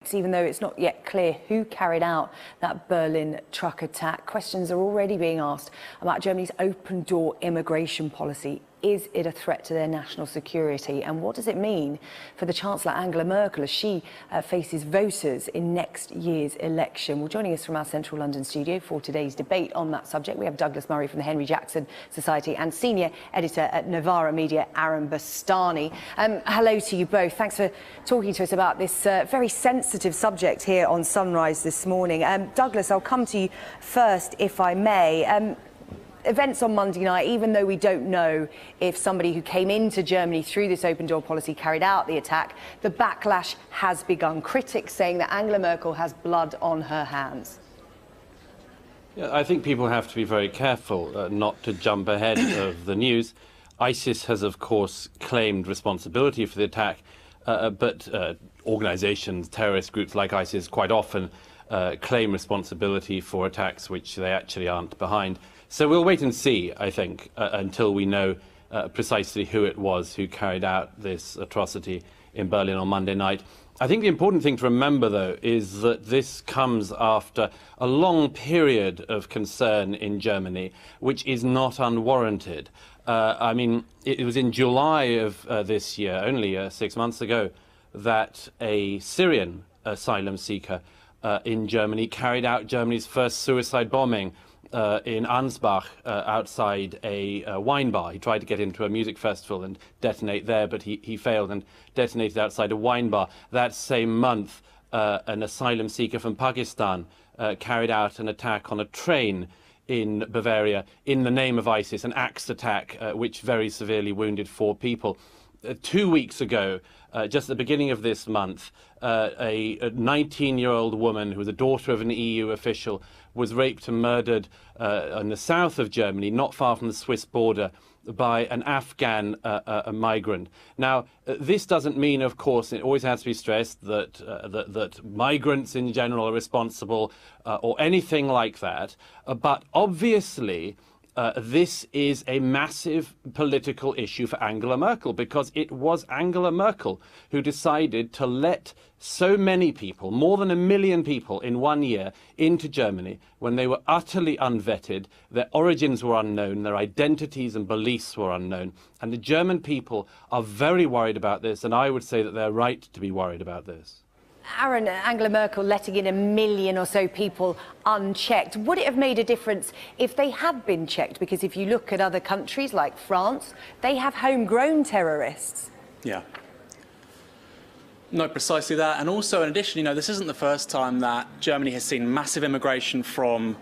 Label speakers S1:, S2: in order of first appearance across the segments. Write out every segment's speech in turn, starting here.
S1: weeks, even though it's not yet clear who carried out that Berlin truck attack. Questions are already being asked about Germany's open-door immigration policy. Is it a threat to their national security? And what does it mean for the Chancellor Angela Merkel as she faces voters in next year's election? Well, joining us from our central London studio for today's debate on that subject, we have Douglas Murray from the Henry Jackson Society and senior editor at Novara Media, Aaron Bastani. Hello to you both. Thanks for talking to us about this very sensitive subject here on Sunrise this morning. Douglas, I'll come to you first, if I may. Events on Monday night, even though we don't know if somebody who came into Germany through this open door policy carried out the attack, the backlash has begun. Critics saying that Angela Merkel has blood on her hands.
S2: Yeah, I think people have to be very careful not to jump ahead of the news. ISIS has, of course, claimed responsibility for the attack, but organisations, terrorist groups like ISIS quite often claim responsibility for attacks which they actually aren't behind. So we'll wait and see, I think, until we know precisely who it was who carried out this atrocity in Berlin on Monday night. I think the important thing to remember, though, is that this comes after a long period of concern in Germany, which is not unwarranted. I mean, it was in July of this year, only 6 months ago, that a Syrian asylum seeker in Germany carried out Germany's first suicide bombing in Ansbach, outside a wine bar. He tried to get into a music festival and detonate there, but he failed and detonated outside a wine bar. That same month, an asylum seeker from Pakistan carried out an attack on a train in Bavaria in the name of ISIS, an axe attack which very severely wounded 4 people. 2 weeks ago, just at the beginning of this month, a 19-year-old woman who was a daughter of an EU official was raped and murdered in the south of Germany, not far from the Swiss border, by an Afghan migrant. Now, this doesn't mean, of course, it always has to be stressed that that migrants in general are responsible or anything like that. But obviously, this is a massive political issue for Angela Merkel, because it was Angela Merkel who decided to let so many people, more than 1 million people in 1 year, into Germany when they were utterly unvetted, their origins were unknown, their identities and beliefs were unknown. And the German people are very worried about this, and I would say that they're right to be worried about this.
S1: Aaron, Angela Merkel letting in 1 million or so people unchecked. Would it have made a difference if they had been checked? Because if you look at other countries like France, they have homegrown terrorists.
S3: Yeah. No, precisely that. And also, in addition, this isn't the first time that Germany has seen massive immigration from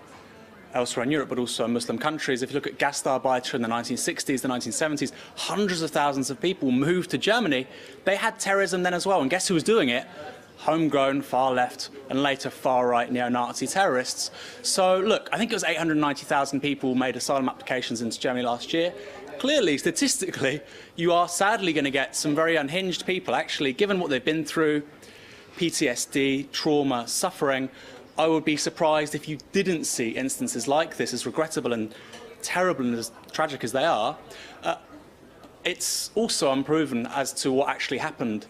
S3: elsewhere in Europe, but also Muslim countries. If you look at Gastarbeiter in the 1960s, the 1970s, hundreds of thousands of people moved to Germany. They had terrorism then as well. And guess who was doing it? Homegrown, far-left, and later far-right neo-Nazi terrorists. So, look, I think it was 890,000 people made asylum applications into Germany last year. Clearly, statistically, you are sadly going to get some very unhinged people, actually, given what they've been through, PTSD, trauma, suffering. I would be surprised if you didn't see instances like this, as regrettable and terrible and as tragic as they are. It's also unproven as to what actually happened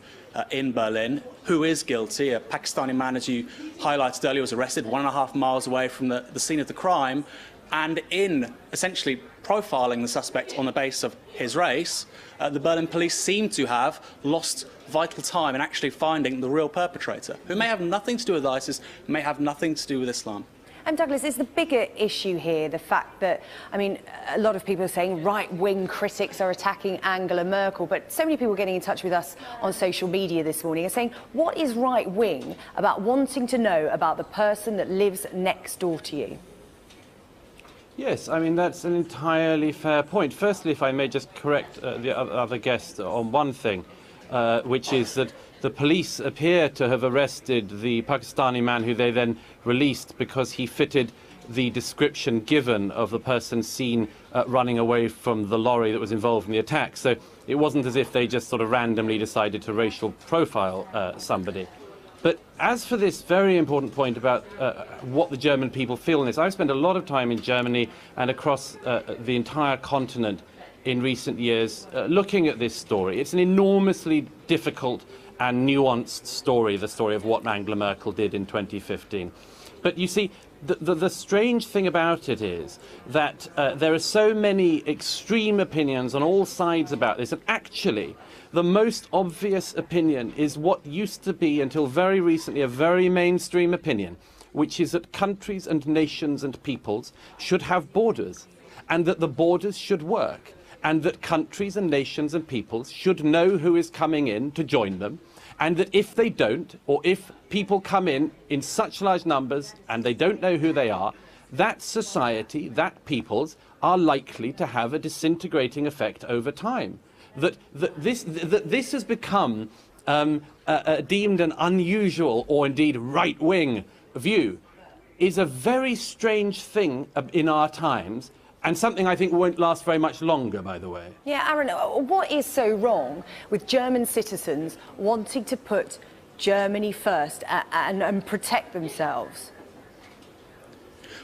S3: in Berlin. Who is guilty? A Pakistani man, as you highlighted earlier, was arrested 1.5 miles away from the scene of the crime, and in essentially profiling the suspect on the basis of his race, the Berlin police seem to have lost vital time in actually finding the real perpetrator, who may have nothing to do with ISIS, may have nothing to do with Islam.
S1: And Douglas, is the bigger issue here the fact that, I mean, a lot of people are saying right-wing critics are attacking Angela Merkel, but so many people getting in touch with us on social media this morning are saying, what is right-wing about wanting to know about the person that lives next door to you?
S2: Yes, I mean, that's an entirely fair point. Firstly, if I may just correct the other guest on one thing, which is that the police appear to have arrested the Pakistani man who they then released because he fitted the description given of the person seen running away from the lorry that was involved in the attack. So it wasn't as if they just sort of randomly decided to racial profile somebody. But as for this very important point about what the German people feel in this, I've spent a lot of time in Germany and across the entire continent in recent years looking at this story. It's an enormously difficult and nuanced story, the story of what Angela Merkel did in 2015. But you see, the strange thing about it is that there are so many extreme opinions on all sides about this, and actually the most obvious opinion is what used to be, until very recently, a very mainstream opinion, which is that countries and nations and peoples should have borders, and that the borders should work, and that countries and nations and peoples should know who is coming in to join them, and that if they don't, or if people come in such large numbers and they don't know who they are, that society, that peoples, are likely to have a disintegrating effect over time. That this has become deemed an unusual or indeed right-wing view is a very strange thing in our times, and something I think won't last very much longer, by the way.
S1: Yeah, Aaron, what is so wrong with German citizens wanting to put Germany first and protect themselves?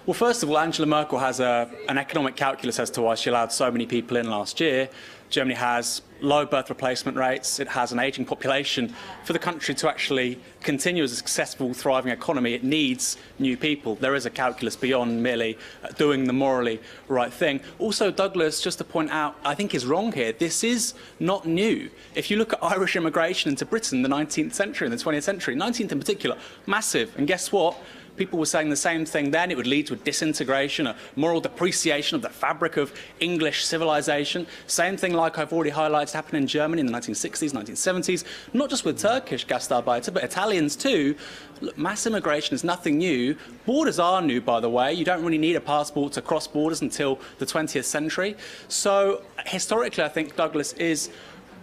S3: Well, first of all, Angela Merkel has an economic calculus as to why she allowed so many people in last year. Germany has low birth replacement rates. It has an ageing population. For the country to actually continue as a successful, thriving economy, it needs new people. There is a calculus beyond merely doing the morally right thing. Also, Douglas, just to point out, I think is wrong here. This is not new. If you look at Irish immigration into Britain in the 19th century and the 20th century, 19th in particular, massive. And guess what? People were saying the same thing then. It would lead to a disintegration, a moral depreciation of the fabric of English civilization. Same thing, like I've already highlighted, happened in Germany in the 1960s, 1970s, not just with Turkish Gastarbeiter, but Italians too. Look, mass immigration is nothing new. Borders are new, by the way. You don't really need a passport to cross borders until the 20th century. So historically, I think Douglas is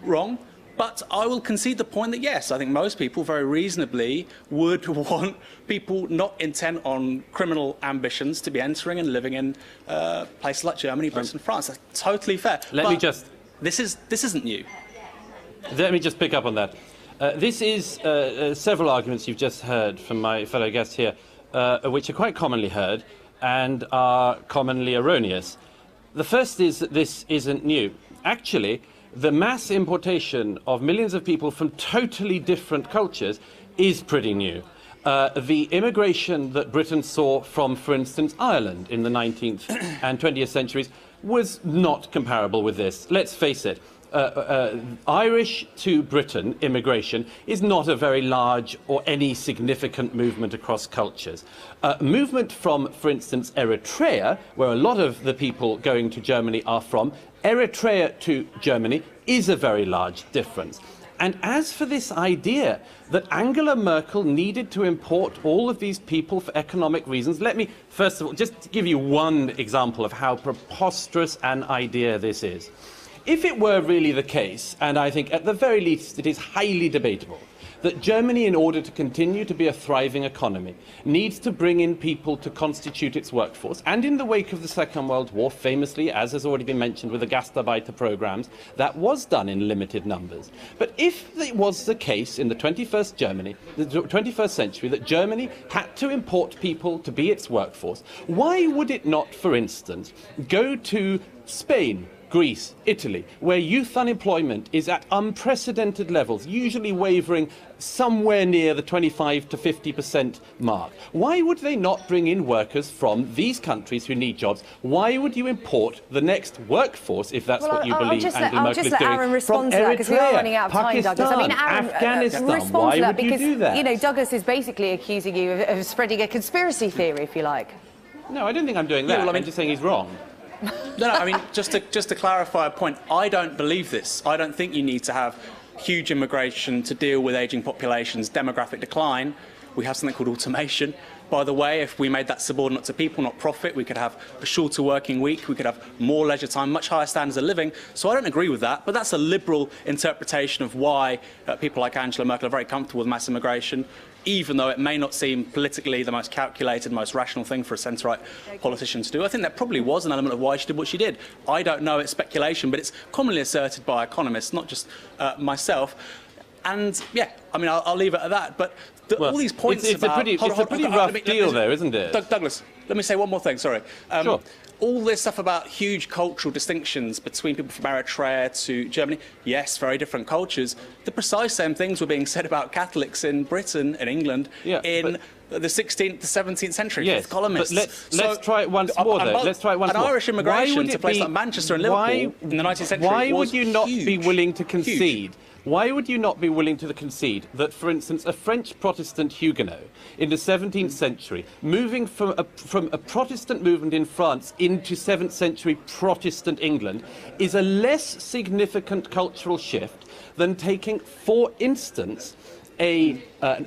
S3: wrong. But I will concede the point that, yes, I think most people very reasonably would want people not intent on criminal ambitions to be entering and living in places like Germany, Britain, France. That's totally fair. This isn't new.
S2: Let me just pick up on that. This is several arguments you've just heard from my fellow guests here, which are quite commonly heard and are commonly erroneous. The first is that this isn't new. Actually, the mass importation of millions of people from totally different cultures is pretty new. The immigration that Britain saw from, for instance, Ireland in the 19th and 20th centuries was not comparable with this. Let's face it. Irish to Britain immigration is not a very large or any significant movement across cultures. Movement from, for instance, Eritrea, where a lot of the people going to Germany are from, Eritrea to Germany is a very large difference. And as for this idea that Angela Merkel needed to import all of these people for economic reasons, let me, first of all, just give you one example of how preposterous an idea this is. If it were really the case, and I think at the very least it is highly debatable, that Germany, in order to continue to be a thriving economy, needs to bring in people to constitute its workforce, and in the wake of the Second World War, famously, as has already been mentioned with the Gastarbeiter programs, that was done in limited numbers. But if it was the case in the 21st century, that Germany had to import people to be its workforce, why would it not, for instance, go to Spain, Greece, Italy, where youth unemployment is at unprecedented levels, usually wavering somewhere near the 25 to 50% mark? Why would they not bring in workers from these countries who need jobs? Why would you import the next workforce, if that's what you believe Angela Merkel is doing,
S1: Aaron respond to that, because we are running out of time, Douglas. I mean, Aaron,
S2: Afghanistan,
S1: respond
S2: why
S1: to that,
S2: would you
S1: because,
S2: do that?
S1: you know, Douglas is basically accusing you of spreading a conspiracy theory, if you like.
S2: No, I don't think I'm doing that. I'm just saying he's wrong.
S3: No, I mean, just to clarify a point, I don't believe this. I don't think you need to have huge immigration to deal with ageing populations, demographic decline. We have something called automation. By the way, if we made that subordinate to people, not profit, we could have a shorter working week, we could have more leisure time, much higher standards of living. So I don't agree with that, but that's a liberal interpretation of why people like Angela Merkel are very comfortable with mass immigration, even though it may not seem politically the most calculated, most rational thing for a centre-right politician to do. I think that probably was an element of why she did what she did. I don't know, it's speculation, but it's commonly asserted by economists, not just myself. And yeah, I mean, I'll leave it at that. But all these points
S2: it's
S3: about...
S2: a pretty rough deal, though, isn't it?
S3: Douglas, let me say one more thing, sorry.
S2: Sure.
S3: All this stuff about huge cultural distinctions between people from Eritrea to Germany, yes, very different cultures. The precise same things were being said about Catholics in Britain and England in the 16th to 17th century.
S2: Yes,
S3: Fifth columnists.
S2: but let's try it once more, though. Let's try it once more.
S3: An Irish immigration to places like Manchester and Liverpool in the 19th century
S2: Why
S3: was
S2: would you not
S3: huge,
S2: be willing to concede?
S3: huge.
S2: Why would you not be willing to concede that, for instance, a French Protestant Huguenot in the 17th century, moving from a Protestant movement in France into 7th century Protestant England, is a less significant cultural shift than taking, for instance, an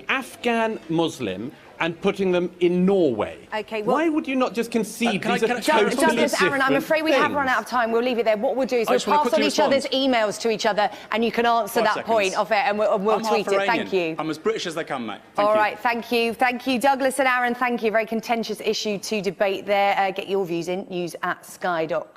S2: Afghan Muslim and putting them in Norway?
S1: Okay, well,
S2: why would you not just concede these are totally
S1: Douglas, Aaron, I'm
S2: different
S1: afraid we have
S2: things?
S1: run out of time. We'll leave it there. What we'll do is we'll pass on each other's emails to each other, and you can answer that point of it, and we'll tweet it. Thank you.
S3: I'm as British as they come, mate.
S1: All right, thank you. Thank you, Douglas and Aaron. Thank you. Very contentious issue to debate there. Get your views in, news@sky.com.